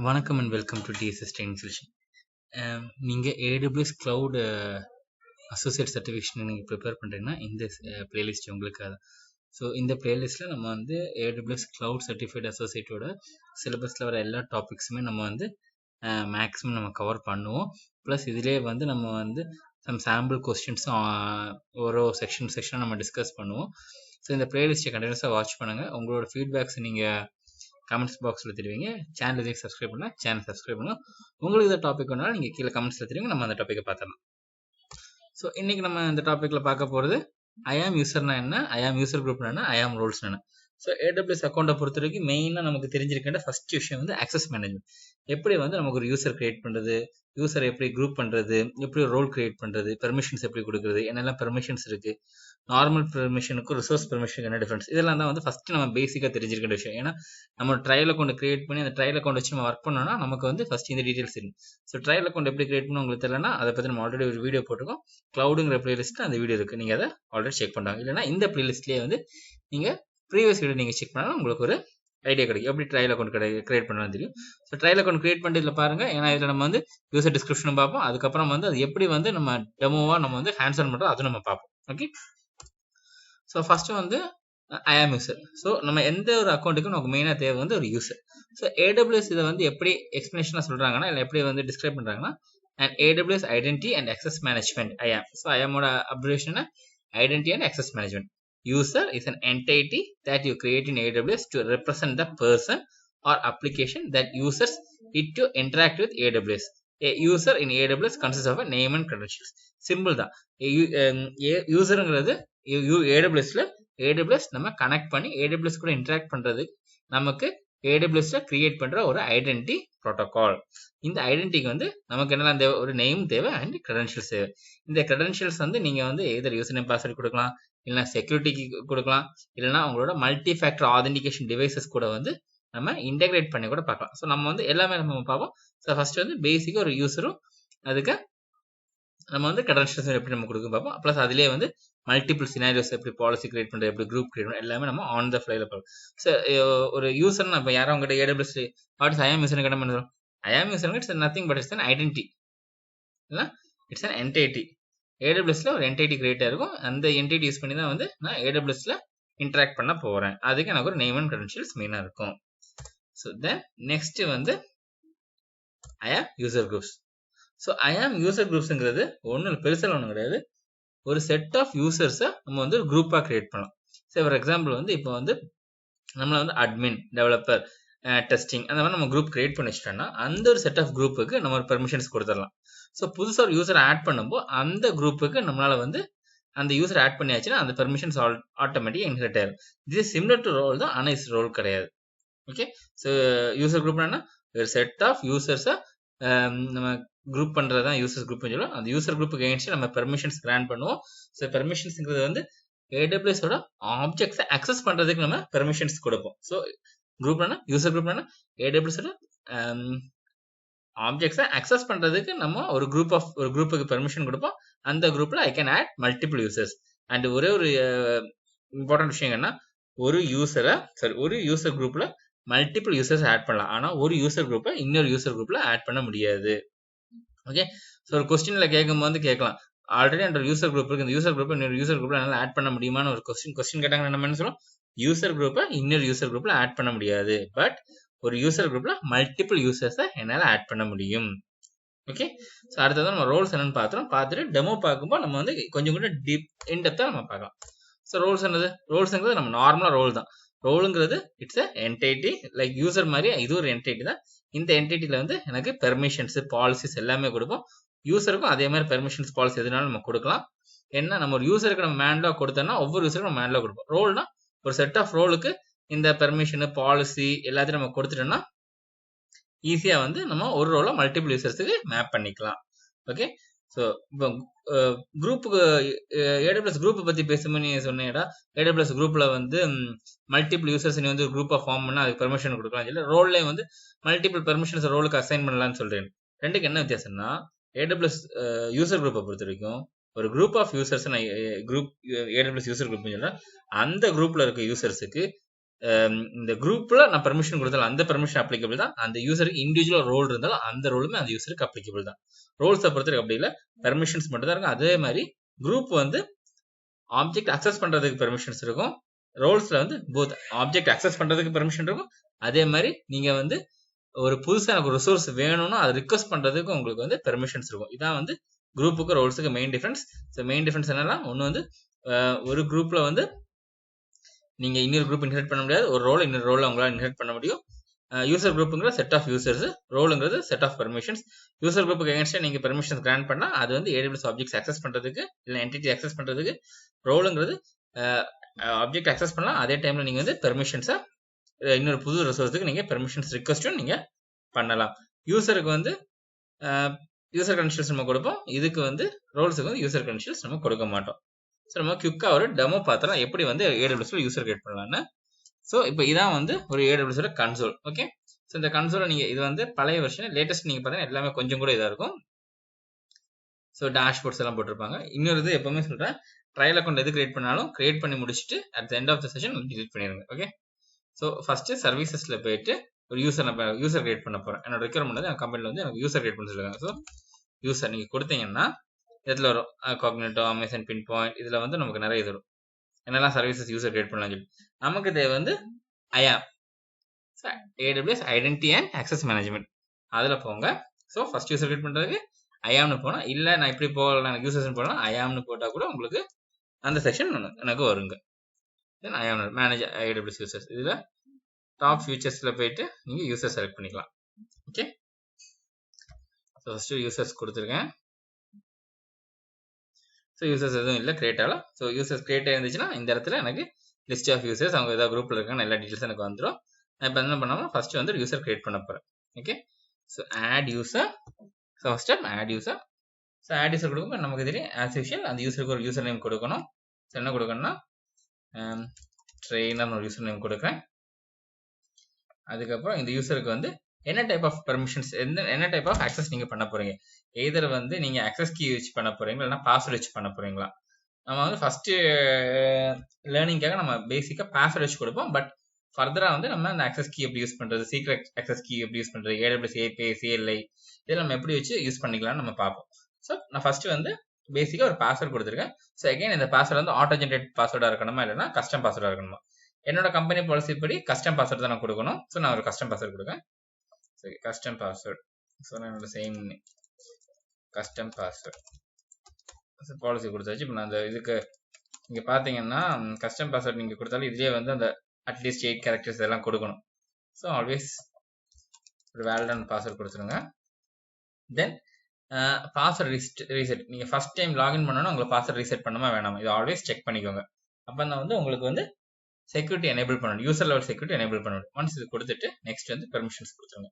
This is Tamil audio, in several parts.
வணக்கம் and welcome to TDS training session. நீங்கள் ஏடபிள்யூஎஸ் க்ளவுட் அசோசியேட் சர்டிஃபிகேஷன் நீங்கள் ப்ரிப்பேர் பண்ணுறீங்கன்னா இந்த பிளேலிஸ்ட் உங்களுக்காக தான். ஸோ இந்த பிளேலிஸ்ட்டில் நம்ம வந்து ஏடபிள்யூஎஸ் க்ளவுட் சர்டிஃபைட் அசோசியேட்டோட சிலபஸில் வர எல்லா டாபிக்ஸுமே நம்ம வந்து மேக்ஸிமம் நம்ம கவர் பண்ணுவோம். ப்ளஸ் இதிலே வந்து நம்ம வந்து சம் சாம்பிள் கொஸ்டின்ஸும் ஒரு செக்ஷனாக நம்ம டிஸ்கஸ் பண்ணுவோம். ஸோ இந்த பிளேலிஸ்ட்டை கண்டினியூஸாக வாட்ச் பண்ணுங்கள். உங்களோட ஃபீட்பேக்ஸ் நீங்கள் கமெண்ட்ஸ் பாக்ஸில் தெரிவிங்க. சேனல் இதுக்கு சப்ஸ்கிரைப் பண்ணால் சேனல் சப்ஸ்கிரைப் பண்ணுங்கள். உங்களுக்கு இந்த டாபிக் வேணாலும் நீங்கள் கீழே கமெண்ட்ஸில் தெரிவிங்க, நம்ம அந்த டாப்பிக்கை பார்த்துடலாம். ஸோ இன்றைக்கி நம்ம இந்த டாப்பிக்கில் பார்க்க போகிறது ஐஆம் யூசர்னா என்ன, ஐஆம் யூசர் குரூப்னா என்ன, ஐஆம் ரோல்ஸ் என்ன. ஸோ ஏடபிள்யூஎஸ் அக்கௌண்ட்டை பொறுத்த வரைக்கும் மெயினாக நமக்கு தெரிஞ்சிருக்கின்ற ஃபர்ஸ்ட் விஷயம் வந்து ஆக்சஸ் மேனேஜ்மெண்ட். எப்படி வந்து நமக்கு ஒரு யூசர் கிரியேட் பண்ணுறது, யூசரை எப்படி குரூப் பண்ணுறது, எப்படி ஒரு ரோல் கிரியேட் பண்ணுறது, பெர்மிஷன்ஸ் எப்படி கொடுக்குறது, என்னெல்லாம் பெர்மிஷன்ஸ் இருக்குது, நார்மல் பெர்மிஷனுக்கும் ரிசோர்ஸ் பெர்மிஷனுக்கு என்ன டிஃபரன்ஸ், இதெல்லாம் தான் வந்து ஃபஸ்ட்டு நம்ம பேசிக்காக தெரிஞ்சிருக்கிற விஷயம். ஏன்னா நம்ம ட்ரையல் அக்கௌண்ட் கிரியேட் பண்ணி அந்த ட்ரையல் அக்கௌண்ட் வச்சு நம்ம ஒர்க் பண்ணோம்னா நமக்கு வந்து ஃபஸ்ட் இந்த டீட்டெயில்ஸ் தெரியும். ஸோ ட்ரையல் அக்கௌண்ட் எப்படி கிரியேட் பண்ணணும் உங்களுக்கு தெரியலனா அதை பற்றி நம்ம ஆல்ரெடி ஒரு வீடியோ போட்டிருக்கோம். க்ளவுடுங்கிற பிளேலிஸ்ட்டில் அந்த வீடியோ இருக்குது, நீங்கள் அதை ஆல்ரெடி செக் பண்ணுவாங்க. இல்லைனா இந்த பிளேலிஸ்ட்லேயே வந்து நீங்கள் ப்ரீவியஸ் வீடியோ நீங்கள் செக் பண்ணாலும் உங்களுக்கு ஒரு ஐடியா கிடைக்கும் எப்படி ட்ரையல் அக்கௌண்ட் கிரியேட் பண்ணலாம் தெரியும். ஸோ ட்ரையல் அக்கௌண்ட் கிரியேட் பண்ணிட்டு பாருங்கள். ஏன்னா இதில் நம்ம வந்து யூசர் டிஸ்கிரிப்ஷனும் பார்ப்போம், அதுக்கப்புறம் வந்து அது எப்படி வந்து நம்ம டெமோவாக நம்ம வந்து ஹேண்ட்ஸ் ஆன் பண்ணுறோம் அதுவும் நம்ம பார்ப்போம். ஓகே, ஸோ ஃபஸ்ட்டு வந்து ஐஆம் யூசர். ஸோ நம்ம எந்த ஒரு அக்கௌண்ட்டுக்கும் நமக்கு மெயினாக தேவை வந்து ஒரு யூசர். ஸோ ஏடபிள்யூஎஸ் இதை வந்து எப்படி எக்ஸ்பிளேஷனாக சொல்கிறாங்கன்னா இல்லை எப்படி வந்து டிஸ்கிரைப் பண்ணுறாங்கன்னா and AWS identity and access management IAM. So ஐஆமோட abbreviation identity and access management. User is an entity that you create in AWS to represent the person or application that uses it to interact with AWS. A user in AWS consists of a name and credentials. Simple தான். யூசருங்கிறது AWS நம்ம கனெக்ட் பண்ணி AWS கூட இன்டராக்ட் பண்றது நமக்கு AWSல கிரியேட் பண்ற ஒரு ஐடென்டிட்டி ப்ரோட்டோகால். இந்த ஐடென்டிட்டிக்கு வந்து நமக்கு என்னெல்லாம் தேவை, ஒரு நேம் தேவை அண்ட் கிரெடென்ஷியல்ஸ் தேவை. இந்த கிரெடென்ஷியல்ஸ் வந்து நீங்க வந்து எதர் யூசர் நேம் பாஸ்வேர்ட் கொடுக்கலாம், இல்லைனா செக்யூரிட்டிக்கு கொடுக்கலாம், இல்லைனா உங்களோட மல்டி ஃபேக்டர் ஆதென்டிகேஷன் டிவைசஸ் கூட வந்து நம்ம இன்டெகிரேட் பண்ணி கூட பார்க்கலாம். ஸோ நம்ம வந்து எல்லாமே நம்ம பார்ப்போம். ஸோ ஃபர்ஸ்ட் வந்து பேசிக்காக ஒரு யூசரும் அதுக்கு நம்ம வந்து கிரெடென்ஷியல்ஸ் எப்படி நம்ம கொடுக்க பார்ப்போம். ப்ளஸ் அதுலேயே வந்து மல்டிபிள் சினாரியோஸ் எப்படி பாலிசி கிரியேட் பண்ணுறது, எப்படி குரூப் கிரியேட் பண்ணுறது எல்லாமே நம்ம ஆன் த ஃப்ளைல பார்ப்போம். ஸோ ஒரு யூசர் நம்ம யாரும் அவங்ககிட்ட AWS what is IAM user கிட்ட பண்ணுறோம். IAM user it's nothing but it's an identity, இல்லை இட்ஸ் அன் என்டைட்டி. ஏடபிள்யூஎஸ்ல ஒரு என்டைட்டி கிரியேட் ஆயிருக்கும், அந்த என்டைட்டி யூஸ் பண்ணி தான் வந்து நான் ஏடபிள்யூஎஸ்ல இன்டராக்ட் பண்ண போகிறேன். அதுக்கு எனக்கு ஒரு நேம் அண்ட் கிரெடென்ஷியல்ஸ் மெயினாக இருக்கும். ஸோ தென் நெக்ஸ்ட் வந்து I am user groups. So I am user குரூப்ஸுங்கிறது ஒன்றும் பெருசாக ஒன்றும் கிடையாது, ஒரு செட் ஆஃப் யூசர்ஸை நம்ம வந்து ஒரு குரூப்பாக கிரியேட் பண்ணலாம். ஸோ ஃபார் எக்ஸாம்பிள் வந்து இப்போ வந்து நம்மளை வந்து அட்மின், டெவலப்பர், டெஸ்டிங் அந்த மாதிரி நம்ம குரூப் கிரியேட் பண்ணி வச்சிட்டோம்னா அந்த ஒரு செட் ஆஃப் குரூப்புக்கு நம்ம ஒரு பெர்மிஷன்ஸ் கொடுத்துடலாம். ஸோ புதுசாக ஒரு யூசர் ஆட் பண்ணும்போது அந்த குரூப்புக்கு நம்மளால வந்து அந்த யூசர் ஆட் பண்ணியாச்சுன்னா அந்த பெர்மிஷன்ஸ் ஆட்டோமேட்டிக்காக இன்ஹெரிட் ஆயிடும். இது சிமிலர் டு ரோல் தான், ஆனால் இது ரோல் கிடையாது. ஓகே, ஸோ யூசர் குரூப்னா ஒரு செட் ஆஃப் யூசர்ஸை நம்ம குரூப் பண்ணுறது தான் யூசர்ஸ் குரூப்னு சொல்லுவோம். அந்த யூசர் குரூப்புக்கு எகென்ஸ்ட் நம்ம பெர்மிஷன்ஸ் கிராண்ட் பண்ணுவோம். ஸோ பெர்மிஷன்ஸ்ங்கிறது வந்து ஏடபிள்யூஎஸோட ஆப்ஜெக்ட்ஸை அக்சஸ் பண்ணுறதுக்கு நம்ம பெர்மிஷன்ஸ் கொடுப்போம். ஸோ குரூப்னா யூசர் குரூப்னா ஏடபிள்யூஎஸோட ஆப்ஜெக்ட்ஸை அக்சஸ் பண்ணுறதுக்கு நம்ம ஒரு குரூப்புக்கு பெர்மிஷன் கொடுப்போம். அந்த குரூப்பில் I can add multiple users. And ஒரே ஒரு இம்பார்ட்டன்ட் விஷயம் என்னன்னா ஒரு யூசர் குரூப்பில் மல்டிபிள் யூசர்ஸ் ஆட் பண்ணலாம், ஆனால் ஒரு யூசர் குரூப்பை இன்னொரு யூசர் குரூப்பில் ஆட் பண்ண முடியாது. ஓகே, ஸோ ஒரு கொஸ்டினில் கேட்கும்போது கேட்கலாம், ஆல்ரெடி அந்த யூசர் குரூப் இருக்கு, இந்த யூசர் குரூப்பை இன்னொரு யூசர் குரூப்பில் என்னால் ஆட் பண்ண முடியுமான்னு ஒரு கொஸ்டின் கேட்டாங்க. நம்ம என்ன சொல்லுவோம், யூசர் குரூப்பை இன்னொரு யூசர் குரூப்பில் ஆட் பண்ண முடியாது, பட் ஒரு யூசர் குரூப்பில் மல்டிபிள் யூசர்ஸை என்னால் ஆட் பண்ண முடியும். ஓகே, ஸோ அடுத்தது நம்ம ரோல்ஸ் என்னன்னு பார்த்துட்டு டெமோ பார்க்கும்போது நம்ம வந்து கொஞ்சம் கூட இன்டெப்த்தாக நம்ம பார்க்கலாம். ஸோ ரோல்ஸ் என்னது, ரோல்ஸுங்கிறது நம்ம நார்மலாக ரோல் தான். ரோலுங்கிறது it's a entity, like user மாதிரி இது ஒரு என்டைட்டி தான். இந்த என்டைட்டியில் வந்து எனக்கு பெர்மிஷன்ஸ், பாலிசிஸ் எல்லாமே கொடுப்போம். யூசருக்கும் அதே மாதிரி பெர்மிஷன்ஸ், பாலிசி எதுனாலும் நம்ம கொடுக்கலாம். என்ன நம்ம ஒரு யூசருக்கு நம்ம மேனுவலாக கொடுத்தோம்னா ஒவ்வொரு யூசருக்கும் நம்ம மேனுவலாக கொடுப்போம். ரோல்னா ஒரு செட் ஆஃப் ரோலுக்கு இந்த பெர்மிஷனு, பாலிசி எல்லாத்தையும் நம்ம கொடுத்துட்டோம்னா ஈஸியாக வந்து நம்ம ஒரு ரோலை மல்டிபிள் யூசர்ஸுக்கு மேப் பண்ணிக்கலாம். ஓகே, ஸோ இப்போ குரூப்புக்கு ஏடபிள்யூஎஸ் குரூப்பை பற்றி பேசும்போது நீ சொன்னேடா, ஏடபிள்யூஎஸ் குரூப்பில் வந்து மல்டிபிள் யூசர்ஸ் நீ வந்து குரூப்பாக ஃபார்ம் பண்ணால் அதுக்கு பெர்மிஷன் கொடுக்கலாம், இல்லை ரோல்லேயே வந்து மல்டிபிள் பெர்மிஷன்ஸ் ரோலுக்கு அசைன் பண்ணலாம்னு சொல்கிறேன். ரெண்டுக்கு என்ன வித்தியாசம்னா ஏடபிள்யூஎஸ் யூசர் குரூப்பை பொறுத்த வரைக்கும் ஒரு குரூப் ஆஃப் யூசர்ஸ் நான் குரூப் ஏடபிள்யூஎஸ் யூசர் குரூப்னு சொல்கிறேன். அந்த குரூப்பில் இருக்க யூசர்ஸுக்கு இந்த குரூப்ல நான் பெர்மிஷன் கொடுத்தாலும் அந்த பெர்மிஷன் அப்ளிகபிள் தான். அந்த யூசருக்கு இண்டிவிஜுவல் ரோல் இருந்தாலும் அந்த ரோலுமே அந்த யூசருக்கு அப்ளிகபிள் தான். ரோல்ஸை பொறுத்தவரைக்கும் அப்படி இல்லை, பெர்மிஷன்ஸ் மட்டும் தான் இருக்கும். அதே மாதிரி குரூப் வந்து ஆப்ஜெக்ட் அக்சஸ் பண்றதுக்கு பெர்மிஷன்ஸ் இருக்கும். ரோல்ஸ்ல வந்து போத் ஆப்ஜெக்ட் அக்சஸ் பண்றதுக்கு பெர்மிஷன் இருக்கும். அதே மாதிரி நீங்க வந்து ஒரு புதுசா எனக்கு ஒரு ரிசோர்ஸ் வேணும்னா அதை ரிக்வஸ்ட் பண்றதுக்கு உங்களுக்கு வந்து பெர்மிஷன்ஸ் இருக்கும். இதான் வந்து குரூப்புக்கு ரோல்ஸுக்கு மெயின் டிஃபரன்ஸ். மெயின் டிஃபரன்ஸ் என்னன்னா, ஒன்று வந்து ஒரு குரூப்ல வந்து நீங்க இன்னொரு குரூப் இன்ஹெரிட் பண்ண முடியாது, ஒரு ரோல் இன்னொரு ரோல் உங்களால் இன்ஹெரிட் பண்ண முடியும். யூசர் குரூப்புங்கிற செட் ஆஃப் யூசர்ஸ், ரோலுங்கிறது செட் ஆஃப் பெர்மிஷன்ஸ். யூசர் குரூப்புக்கு எகென்ஸ்டா நீங்க பெர்மிஷன்ஸ் கிராண்ட் பண்ணா அது வந்து ஏடபிள்யூஎஸ் ஆப்ஜெக்ட்ஸ் அக்சஸ் பண்றதுக்கு இல்லை என்டிட்டி அக்சஸ் பண்றதுக்கு. ரோலுங்கிறது ஆப்ஜெக்ட் அக்சஸ் பண்ணலாம், அதே டைம்ல நீங்க வந்து பெர்மிஷன்ஸை இன்னொரு புது ரிசோர்ஸுக்கு நீங்க பெர்மிஷன்ஸ் ரிக்வஸ்ட்டும் நீங்க பண்ணலாம். யூசருக்கு வந்து யூசர் கனெக்ஷன்ஸ் நம்ம கொடுப்போம், இதுக்கு வந்து ரோல்ஸுக்கு வந்து யூசர் கனெக்ஷன்ஸ் நம்ம கொடுக்க மாட்டோம். ஸோ நம்ம குயிக்கா ஒரு டெமோ பார்த்தலாம் எப்படி வந்து ஏடபிள்யூஎஸ்ல யூசர் கிரியேட் பண்ணலாம்னு. ஸோ இப்போ இதான் வந்து ஒரு ஏடபிள்யூஎஸோட கன்சோல். ஓகே, ஸோ இந்த கன்சோலை நீங்க இது வந்து பழைய வெர்ஷன், லேட்டஸ்ட் நீங்க பார்த்தீங்கன்னா எல்லாமே கொஞ்சம் கூட இதாக இருக்கும். ஸோ டேஷ்போர்ட்ஸ் எல்லாம் போட்டிருப்பாங்க. இன்னொரு இது எப்பவுமே சொல்றேன், ட்ரையல் அக்கௌண்ட் எது கிரியேட் பண்ணாலும் கிரியேட் பண்ணி முடிச்சுட்டு at the end of the session delete பண்ணிடுங்க. ஓகே, ஸோ ஃபர்ஸ்ட் சர்வீசஸ்ல போயிட்டு ஒரு யூசர் கிரியேட் பண்ண போறேன். என்னோட ரெக்யர்மெண்ட் வந்து கம்பெனியில் வந்து எனக்கு யூசர் கிரியேட் பண்ண சொல்லுவாங்க. ஸோ யூசர் நீங்க கொடுத்தீங்கன்னா இதில் வரும் காக்னேட்டோ, அமேசான், பின் பாயிண்ட், இதில் வந்து நமக்கு நிறைய இது வரும் என்னெல்லாம் சர்வீசஸ் யூசர் கிரியேட் பண்ணலாம் சொல்லி. நமக்கு தேவை வந்து IAM, AWS identity and access management. அதில் போங்க. ஸோ ஃபர்ஸ்ட் யூசர் கிரியேட் பண்ணுறதுக்கு IAMனு போனால், இல்லை நான் இப்படி போகலாம் எனக்கு யூசர்ஸ்னு போகலாம், IAMனு போட்டால் கூட உங்களுக்கு அந்த செக்ஷன் எனக்கு வருங்க. தென் IAM மேனேஜ் AWS யூசர்ஸ், இதில் டாப் ஃபியூச்சர்ஸில் போயிட்டு நீங்கள் யூசர் செலக்ட் பண்ணிக்கலாம். ஓகே, ஸோ ஃபஸ்ட்டு யூசர்ஸ் கொடுத்துருக்கேன். ஸோ யூசர்ஸ் எதுவும் இல்லை கிரியேட் ஆகலாம். ஸோ யூசர்ஸ் கிரியேட் ஆயிருந்துச்சுன்னா இந்த இடத்துல எனக்கு லிஸ்ட் ஆஃப் யூசர்ஸ், அவங்க ஏதாவது குரூப்பில் இருக்காங்க எல்லா டீட்டெயில்ஸ் எனக்கு வந்துடும். நான் இப்போ என்ன பண்ணாமல் ஃபர்ஸ்ட் வந்து யூசர் கிரியேட் பண்ண போகிறேன். Okay, so add user. So first add user. So add user கொடுக்கும் நமக்கு தெரியும் ஆஸ் யூஷுவல் அந்த யூசருக்கு ஒரு யூசர் நேம் கொடுக்கணும். ஸோ என்ன கொடுக்கணும்னா ட்ரெயினர் ஒரு யூசர் நேம் கொடுக்குறேன். அதுக்கப்புறம் இந்த யூசருக்கு வந்து என்ன டைப் ஆஃப் பெர்மிஷன்ஸ், என்ன டைப் ஆஃப் ஆக்சஸ் நீங்க பண்ண போறீங்க. எதர் வந்து நீங்க ஆக்சஸ் கீ வச்சு பண்ண போறீங்களா, இல்லைன்னா பாஸ்வேர்ட் வச்சு பண்ண போறீங்களா. நம்ம வந்து ஃபர்ஸ்ட் லேர்னிங்காக நம்ம பேசிக்கா பாஸ்வேர்ட் வச்சு கொடுப்போம். பட் ஃபர்தரா வந்து நம்ம அந்த ஆக்சஸ் கீ எப்படி யூஸ் பண்றது, சீக்ரெட் ஆக்சஸ் கீ எப்படி யூஸ் பண்றது, AWS API, CLI இதெல்லாம் நம்ம எப்படி வச்சு யூஸ் பண்ணிக்கலாம்னு நம்ம பார்ப்போம். ஸோ நான் ஃபர்ஸ்ட் வந்து பேசிக்கா ஒரு பாஸ்வேர்ட் கொடுத்துருக்கேன். ஸோ அகைன் இந்த பாஸ்வேர்ட் வந்து ஆட்டோ ஜென்ரேட் பாஸ்வேர்டா இருக்கணுமா, இல்லைன்னா கஸ்டம் பாஸ்வேர்டா இருக்கணுமா. என்னோட கம்பெனி பாலிசி படி கஸ்டம் பாஸ்வேர்ட் தான் நான் கொடுக்கணும். ஸோ நான் ஒரு கஸ்டம் பாஸ்வேர்ட் கொடுக்கேன். சரி, கஸ்டம் பாஸ்வேர்ட். ஸோ நான் என்னோட சேம் கஸ்டம் பாஸ்வேர்ட் பாலிசி கொடுத்தாச்சு. இப்போ நான் அந்த இதுக்கு இங்கே பார்த்தீங்கன்னா கஸ்டம் பாஸ்வேர்ட் நீங்கள் கொடுத்தாலும் இதுலேயே வந்து அந்த அட்லீஸ்ட் 8 கேரக்டர்ஸ் இதெல்லாம் கொடுக்கணும். ஸோ ஆல்வேஸ் ஒரு வேலிடான பாஸ்வேர்ட் கொடுத்துருங்க. தென் பாஸ்வேர்ட் ரீசெட். நீங்கள் ஃபர்ஸ்ட் டைம் லாகின் பண்ணணும், உங்களை பாஸ்வேர்ட் ரீசெட் பண்ணுமா வேணாமா இது ஆல்வேஸ் செக் பண்ணிக்கோங்க. அப்போ தான் வந்து உங்களுக்கு வந்து செக்யூரிட்டி எனேபிள் பண்ணணும், யூசர் லெவல் செக்யூரிட்டி எனேபிள் பண்ணணும். ஒன்ஸ் இது கொடுத்துட்டு நெக்ஸ்ட் வந்து பெர்மிஷன்ஸ் கொடுத்துருங்க.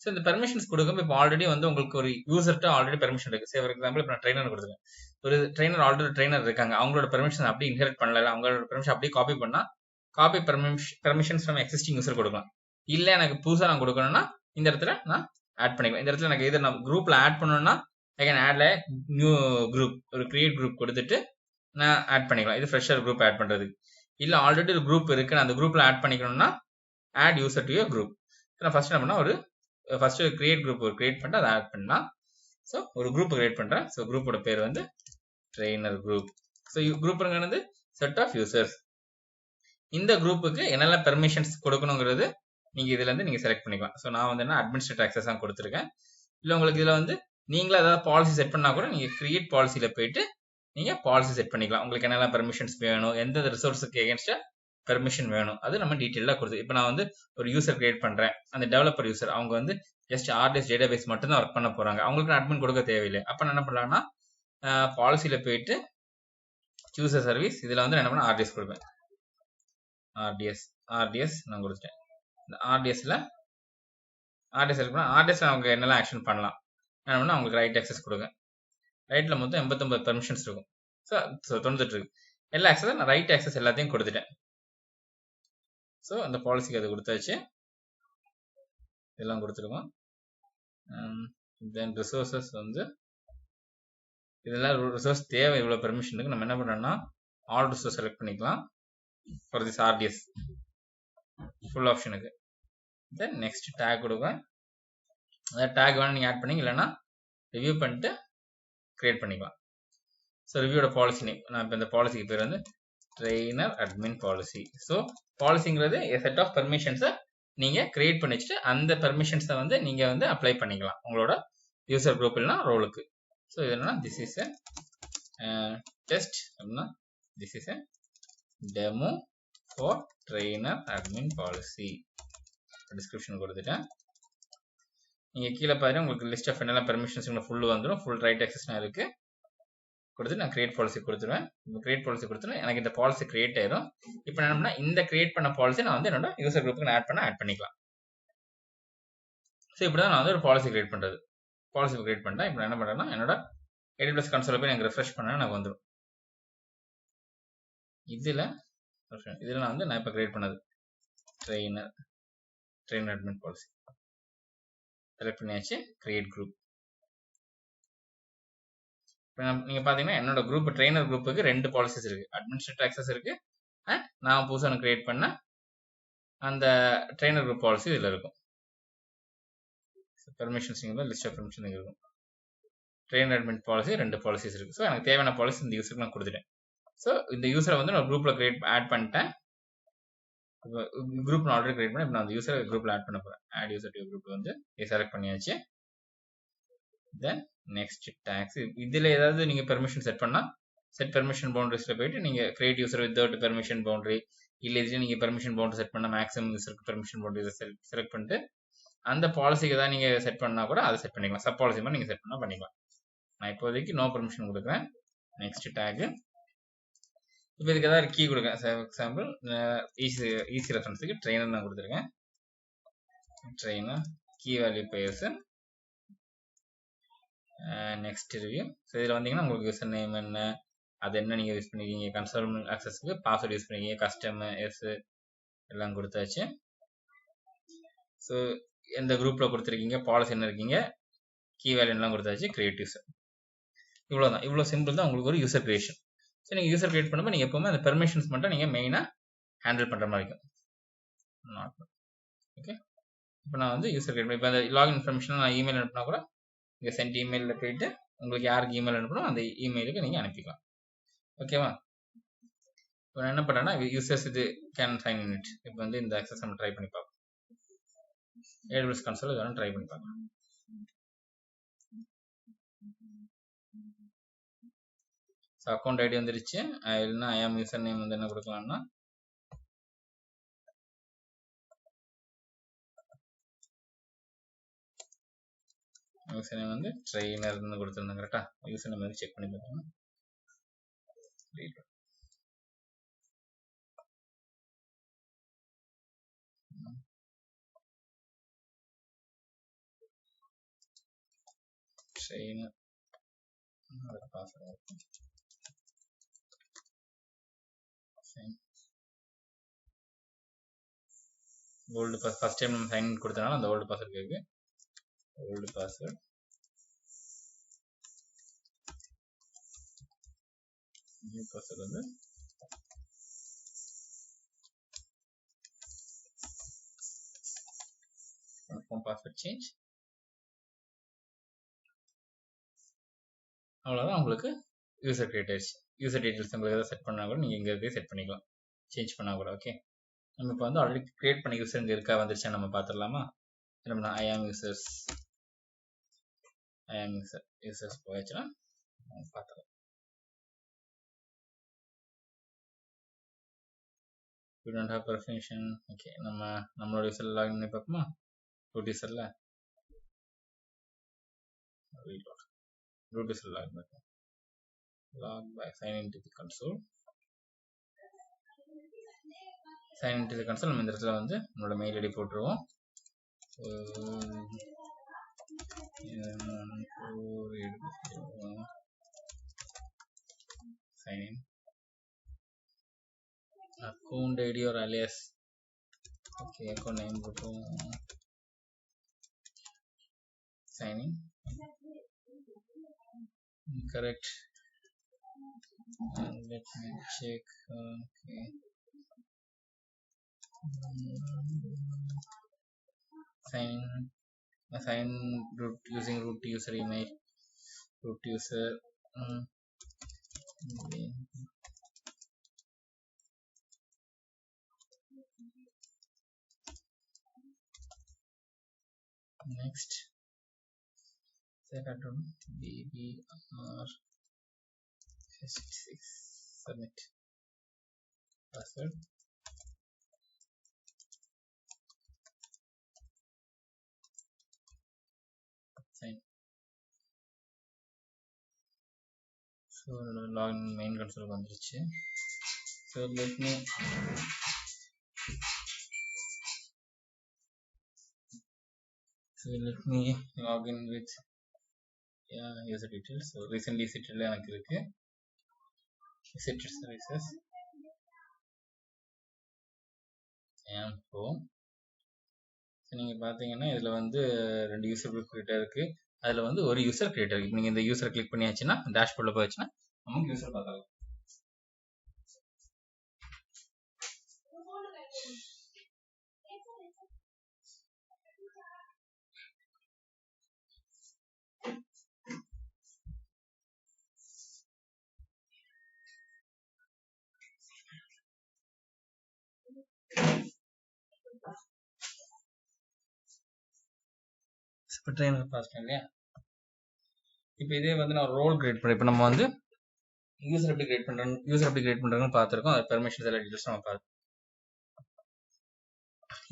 ஸோ இந்த பெர்மிஷன்ஸ் கொடுக்கும்போது இப்போ ஆல்ரெடி வந்து உங்களுக்கு ஒரு யூசர்கிட்ட ஆல்ரெடி பெர்மிஷன் இருக்கு. ஃபார் எக்ஸாம்பிள் இப்போ நான் ட்ரைனர் கொடுத்துருக்கேன், ஒரு ட்ரைனர் ஆல்ரெடி ட்ரைனர் இருக்காங்க, அவங்களோட பெர்மிஷன் அப்படியே இன்ஹெரிட் பண்ணல, அவங்களோட பெர்மிஷன் அப்படியே காப்பி பண்ணா காப்பி பெர்மிஷன்ஸ் நம்ம எக்ஸிஸ்டிங் யூசர் கொடுக்கலாம். இல்லை எனக்கு புதுசாக நான் கொடுக்கணும்னா இந்த இடத்துல நான் ஆட் பண்ணிக்கலாம். இந்த இடத்துல எனக்கு எது நான் குரூப்ல ஆட் பண்ணணும்னா ஐ கேன் ஆட்ல நியூ குரூப், ஒரு கிரியேட் குரூப் கொடுத்துட்டு நான் ஆட் பண்ணிக்கலாம். இது ஃப்ரெஷர் குரூப் ஆட் பண்றதுக்கு. இல்லை ஆல்ரெடி ஒரு குரூப் இருக்கு, நான் அந்த குரூப்ல ஆட் பண்ணிக்கணும்னா add user to your group. நான் ஃபர்ஸ்ட் என்ன பண்ணா ஒரு ஃபர்ஸ்ட் கிரியேட் குரூப் ஒரு கிரியேட் பண்ணிட்டு அதை ஆட் பண்ணலாம். ஸோ ஒரு குரூப் கிரியேட் பண்றேன். ஸோ குரூப்போட பேர் வந்து ட்ரெயினர் குரூப். ஸோ குரூப்ங்கிறது செட் ஆஃப் யூசர்ஸ். இந்த குரூப்புக்கு என்னெல்லாம் பெர்மிஷன்ஸ் கொடுக்கணுங்கிறது நீங்க இதுல இருந்து நீங்க செலக்ட் பண்ணிக்கலாம். ஸோ நான் வந்து என்ன அட்மினிஸ்ட்ரேட் ஆக்சஸ் தான் கொடுத்துருக்கேன். இல்லை உங்களுக்கு இதுல வந்து நீங்களே ஏதாவது பாலிசி செட் பண்ணா கூட நீங்க கிரியேட் பாலிசியில போயிட்டு நீங்க பாலிசி செட் பண்ணிக்கலாம். உங்களுக்கு என்னெல்லாம் பெர்மிஷன்ஸ் வேணும், எந்த ரிசோர்ஸுக்கு எகென்ஸ்டா பெர்மிஷன் வேணும், அது நம்ம டீட்டெயிலாக கொடுத்து. இப்போ நான் வந்து ஒரு யூசர் கிரியேட் பண்றேன், அந்த டெவலப்பர் யூசர் அவங்க வந்து ஜஸ்ட் RDS டேட்டாபேஸ் மட்டும் தான் ஒர்க் பண்ண போறாங்க, அவங்களுக்கு அட்மின் கொடுக்க தேவையில்லை. அப்ப நான் என்ன பண்ணலாம்னா பாலிசியில போயிட்டு யூசர் சர்வீஸ் இதுல வந்து என்ன பண்ண RDS கொடுப்பேன். RDS நான் கொடுத்துட்டேன். இந்த RDSல அவங்க என்னெல்லாம் ஆக்ஷன் பண்ணலாம், என்ன பண்ணா அவங்களுக்கு ரைட் ஆக்சஸ் கொடுங்க. ரைட்ல மொத்தம் 89 பெர்மிஷன்ஸ் இருக்கும். ஸோ 98 இருக்கு. எல்லா ஆக்சஸும் நான் ரைட் ஆக்சஸ் எல்லாத்தையும் கொடுத்துட்டேன். ஸோ அந்த பாலிசிக்கு அது கொடுத்தாச்சு, இதெல்லாம் கொடுத்துருக்கோம். தென் ரிசோர்ஸஸ் வந்து இதெல்லாம் ரிசோர்ஸ் தேவை, இவ்வளோ பெர்மிஷனுக்கு நம்ம என்ன பண்ணோம்னா ஆல் ரிசோர்ஸ் செலக்ட் பண்ணிக்கலாம் ஃபார் திஸ் RDS. ஃபுல் ஆப்ஷனுக்கு. தென் நெக்ஸ்ட் டேக் கொடுப்பேன். அந்த டேக் வேணால் நீங்கள் ஆட் பண்ணிங்க, இல்லைன்னா ரிவ்யூ பண்ணிட்டு க்ரியேட் பண்ணிக்கலாம். ஸோ ரிவ்யூட பாலிசி நேம், நான் இப்போ இந்த பாலிசிக்கு பேர் வந்து ட்ரெயினர் அட்மின் பாலிசி. ஸோ பாலிசிங்கிறது செட் ஆஃப் பெர்மிஷன்ஸை நீங்கள் க்ரியேட் பண்ணி வச்சுட்டு அந்த பெர்மிஷன்ஸை வந்து நீங்கள் வந்து அப்ளை பண்ணிக்கலாம் உங்களோட யூசர் குரூப் இல்லைனா ரோலுக்கு. ஸோ இது என்னன்னா திஸ் இஸ் எ டெஸ்ட் அப்படின்னா this is a demo for trainer admin policy. Description கொடுத்துட்டேன். நீங்கள் கீழே பாருங்க உங்களுக்கு லிஸ்ட் ஆஃப் என்னெல்லாம் பெர்மிஷன்ஸ் ஃபுல் வந்துடும். ஃபுல் ரைட் ஆக்சஸ்னா இருக்குது கொடுத்து நான் கிரியேட் பாலிசி கொடுத்துருவேன். இப்போ கிரியேட் பாலிசி கொடுத்துருவேன், எனக்கு இந்த பாலிசி கிரியேட் ஆயிடும். இப்போ என்ன பண்ணா இந்த கிரியேட் பண்ண பாலிசி நான் வந்து என்னோட யூசர் குரூப்புக்கு ஆட் பண்ணிக்கலாம். ஸோ இப்படி தான் நான் வந்து ஒரு பாலிசி கிரியேட் பண்ணுறது. பாலிசி கிரியேட் பண்ணிட்டேன். இப்போ என்ன பண்ணுறேன்னா என்னோட AWS கன்சோல் போய் எனக்கு ரெஃப்ரெஷ் பண்ணேன், எனக்கு வந்துடும். இதில் நான் வந்து நான் இப்போ கிரியேட் பண்ணது ட்ரெயினர் அட்மின் பாலிசி செலக்ட் பண்ணியாச்சு. Create group. நீங்க பாத்தீங்கன்னா என்னோட குரூப் ட்ரெயினர் குரூப்புக்கு 2 பாலிசிஸ் இருக்கு. அட்மினிஸ்ட்ரேட்டர் ஆக்சஸ் இருக்கு, நான் புதுசாக கிரியேட் பண்ண அந்த ட்ரெயினர் குரூப் பாலிசி இதில் இருக்கும். பெர்மிஷன்ஸ் லிஸ்ட் ஆஃப் பெர்மிஷன் இருக்கும். ட்ரெயினர் அட்மின் பாலிசி 2 பாலிசிஸ் இருக்கு. ஸோ எனக்கு தேவையான பாலிசி இந்த யூசருக்கு நான் கொடுத்துட்டேன். ஸோ இந்த யூசரை வந்து நான் குரூப்ல ஆட் பண்ணிட்டேன். குரூப் நான் ஆல்ரெடி கிரியேட் பண்ணேன். இப்போ நான் அந்த யூசரை குரூப்ல ஆட் பண்ண போறேன். ஆட் யூசர் டு குரூப்ல வந்து செலக்ட் பண்ணியாச்சு. Then next tags. இதில் ஏதாவது நீங்க பெர்மிஷன் செட் பண்ணா செட் பெர்மிஷன் பவுண்டரிஸ்ல போயிட்டு நீங்க create user without permission boundary, இல்லை இதுல நீங்க பெர்மிஷன் பவுண்டரி செட் பண்ணா மேக்ஸிமம் யூசருக்கு பெர்மிஷன் பவுண்டரி செலக்ட் பண்ணிட்டு அந்த பாலிசிக்கு தான் நீங்க செட் பண்ணா கூட அதை செட் பண்ணிக்கலாம். சப் பாலிசி மாதிரி நீங்க செட் பண்ணா பண்ணிக்கலாம். நான் இப்போதைக்கு நோ பெர்மிஷன் கொடுக்குறேன். Next tag. இப்போ இதுக்கு ஏதாவது கீ கொடுக்கேன். ஃபார் எக்ஸாம்பிள் ஈஸி ரெஃபரன்ஸுக்கு ட்ரெயினர் நான் கொடுத்துருக்கேன். Trainer key value pairs. Next review. So இதில் வந்தீங்கன்னா உங்களுக்கு யூசர் நேம் என்ன, அது என்ன நீங்கள் யூஸ் பண்ணிருக்கீங்க, கன்சோல் ஆக்சஸ்க்கு பாஸ்வேர்டு யூஸ் பண்ணிருக்கீங்க, கஸ்டம் எஸ் எல்லாம் கொடுத்தாச்சு. ஸோ எந்த குரூப்பில் கொடுத்துருக்கீங்க, பாலிசி என்ன இருக்கீங்க, கீ வேல்யூ எல்லாம் கொடுத்தாச்சு. Create user. இவ்வளோதான். இவ்வளோ சிம்பிள் தான் உங்களுக்கு ஒரு யூசர் கிரியேஷன். ஸோ நீங்கள் யூசர் கிரியேட் பண்ணும்போது நீங்கள் எப்பவுமே அந்த பெர்மிஷன்ஸ் மட்டும் நீங்கள் மெயினாக ஹேண்டில் பண்ணுற மாதிரி இருக்கும். ஓகே, இப்போ நான் வந்து யூசர் கிரியேட் இப்போ அந்த லாகின் இன்ஃபர்மேஷன் நான் இமெயில் அனுப்பினா கூட இங்கே சென்ட் இமெயிலில் போயிட்டு உங்களுக்கு யாருக்கு இமெயில் அனுப்பணும் அந்த இமெயிலுக்கு நீங்கள் அனுப்பிக்கலாம். ஓகேவா? இப்போ நான் என்ன பண்ணுறேன்னா யூசர்ஸ் இது கேன் சைன் இன் இட். இப்போ வந்து இந்த ஆக்சஸ் நம்ம ட்ரை பண்ணி பார்ப்போம். AWS கன்சோல் இதெல்லாம் ட்ரை பண்ணி பார்க்கலாம். ஸோ அக்கௌண்ட் ஐடி வந்துருச்சு. இல்லைன்னா IAM யூசர் நேம் வந்து என்ன கொடுக்கலாம்னா யூசர் நேம் வந்து ட்ரெயினர்னு கொடுத்துருந்தேன். கரெக்டா? யூசர் நேம் வந்து செக் பண்ணி பார்க்கலாம். Trainer password old pass first time நம்ம சைன் கொடுத்தனால அந்த ஓல்டு பாஸ்வேர்டு கேட்கு. ஓல்டு பாஸ்வேர்டு நியூ பாஸ்வேர்டு வந்து பாஸ்வேர்ட் சேஞ்ச். அவ்வளோதான், உங்களுக்கு யூசர் கிரியேட் ஆயிடுச்சு. யூசர் டீடைல்ஸ் உங்களுக்கு எதாவது செட் பண்ணா கூட நீங்கள் இங்கே இருக்க செட் பண்ணிக்கலாம், சேஞ்ச் பண்ணால் கூட. ஓகே, நம்ம இப்போ வந்து ஆல்ரெடி கிரியேட் பண்ண யூசர் இங்கே இருக்கா வந்துருச்சா நம்ம பார்த்துடலாமா? நம்ம IAM யூசர்ஸ் போயாச்சுன்னா பார்த்துக்கலாம். You don't have permission. Okay, நம்மளோட யூசர் லாகின் பண்ணி பார்ப்போமா? ரூட் யூசரில் ரூட் யூசர் லாகின் பண்ணுவோம். Log by sign in to the console. Sign in to the console நம்ம இந்த இடத்துல வந்து நம்மளோட மெயில் ஐடி போட்டுருவோம். sign in account ID or alias. Okay, account name போட்டுருவோம். sign in correct. And let me check. Okay, Assign root using root user email, root user next second one bbr66 submit password sign. So login main console வந்துருச்சு. So let me log in with user details. So recently visited எனக்கு இருக்கு visited services IAM Roles. So நீங்கள் பார்த்தீங்கன்னா இதில் வந்து 2 யூசர் குரூப் கிரியேட்டர் இருக்குது. அதில் வந்து ஒரு யூசர் கிரியேட்டர் இருக்குது. நீங்கள் இந்த யூசர் கிளிக் பண்ணியாச்சுன்னா டேஷ்போர்டில் போயிடுச்சுன்னா நமக்கு யூசர் பார்க்கலாம். இப்போ ட்ரெயினர் பார்த்துட்டேன் இல்லையா? இப்போ இதே வந்து நான் ரோல் கிரியேட் பண்ணுறேன். இப்போ நம்ம வந்து யூசர் எப்படி கிரியேட் பண்ணுறாங்கன்னு பார்த்துருக்கோம். அது பெர்மிஷன்ஸ் எல்லாம் டீட்டெயில்ஸ் நம்ம பார்த்து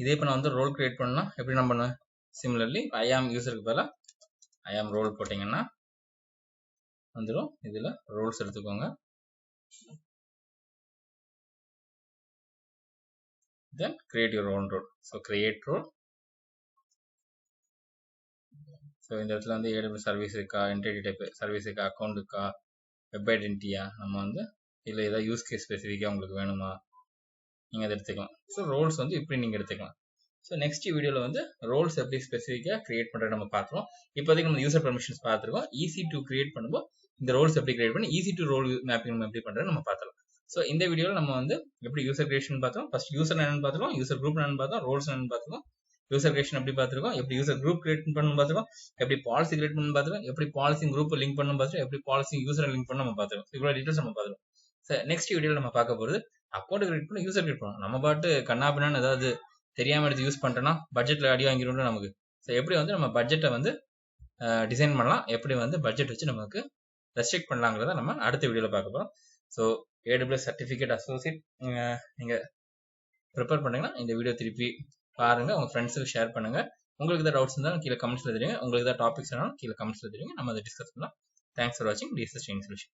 இதே இப்போ நான் வந்து ரோல் கிரியேட் பண்ணால் எப்படி நான் பண்ணுவேன்? சிமிலர்லி ஐஆம் யூசருக்கு பதிலாக ஐஆம் ரோல் போட்டிங்கன்னா வந்துடும். இதில் ரோல்ஸ் எடுத்துக்கோங்க. Then create your own role. So create role. So இந்த இடத்துல வந்து ஏடபிள்யூஎஸ் சர்வீஸ் இருக்கா, என்டிட்டி டைப் சர்வீஸ் இருக்கா, அக்கௌண்ட் இருக்கா, வெப் ஐடென்டிட்டியா, நம்ம வந்து இல்லை ஏதாவது யூஸ் கேஸ் ஸ்பெசிஃபிக்காக உங்களுக்கு வேணுமா நீங்கள் அதை எடுத்துக்கலாம். ஸோ ரோல்ஸ் வந்து இப்படி நீங்கள் எடுத்துக்கலாம். ஸோ நெக்ஸ்ட் வீடியோவில் வந்து ரோல்ஸ் எப்படி ஸ்பெசிஃபிக்காக கிரியேட் பண்ணுறது நம்ம பார்த்துருவோம். இப்போதைக்கு நம்ம யூசர் பெர்மிஷன்ஸ் பார்த்துருக்கோம். ஈஸி டு கிரியேட் பண்ணும்போது இந்த ரோல்ஸ் எப்படி கிரியேட் பண்ணி ஈஸி டு ரோல் மேப்பிங் நம்ம எப்படி பண்ணுறது நம்ம பார்த்துக்கலாம். ஸோ இந்த வீடியோவில் நம்ம வந்து எப்படி யூசர் கிரியேஷன் பார்த்தோம். ஃபர்ஸ்ட் யூசர் என்னன்னு பார்த்துருக்கோம், யூசர் குரூப் என்னன்னு பார்த்தோம், ரோல்ஸ் என்னன்னு பார்த்துருக்கோம், யூசர் கிரியேஷன் எப்படி பார்த்துருக்கோம், எப்படி யூசர் குரூப் கிரியேட் பண்ணணும் பார்த்துருக்கோம், எப்படி பாலிசி கிரியேட் பண்ணணும் பார்த்துருக்கோம், எப்படி பாலிசி குரூப் லிங்க் பண்ணணும் பார்த்துருக்கோம், எப்படி பாலிசி யூசர் லிங்க் பண்ணணும் நம்ம பார்த்துருக்கோம். இவ்வளோ டீட்டெயில்ஸ் நம்ம பார்த்துருக்கோம். சார் நெக்ஸ்ட் வீடியோவில் நம்ம பார்க்க போகிறது அக்கௌண்ட் கிரியேட் பண்ணி யூசர் கிரியேட் பண்ணணும். நம்ம பாட்டு கண்ணாபின்னு ஏதாவது தெரியாமல் எடுத்து யூஸ் பண்ணிட்டோன்னா பட்ஜெட்டில் அடி வாங்கிடும் நமக்கு. ஸோ எப்படி வந்து நம்ம பட்ஜெட்டை வந்து டிசைன் பண்ணலாம், எப்படி வந்து பட்ஜெட் வச்சு நமக்கு ரெஸ்ட்ரிக்ட் பண்ணலாங்கிறத நம்ம அடுத்த வீடியோவில் பார்க்க போகிறோம். ஸோ ஏடபிள்யூஎஸ் சர்டிஃபிகேட் அசோசியேட் நீங்கள் ப்ரிப்பேர் பண்ணுங்கன்னா இந்த வீடியோ திருப்பி பாருங்கள், உங்கள் ஃப்ரெண்ட்ஸுக்கு ஷேர் பண்ணுங்கள். உங்களுக்கு ஏதாவது டவுட்ஸ் இருந்தாலும் கீழே கமெண்ட்ஸில் தெரியுங்க. உங்களுக்கு ஏதாவது டாபிக்ஸ் வேணாலும் கீழே கமெண்ட்ஸில் தெரியுங்க. நம்ம அதை டிஸ்கஸ் பண்ணலாம். தேங்க்ஸ் ஃபார் வாட்சிங். TDS training solution.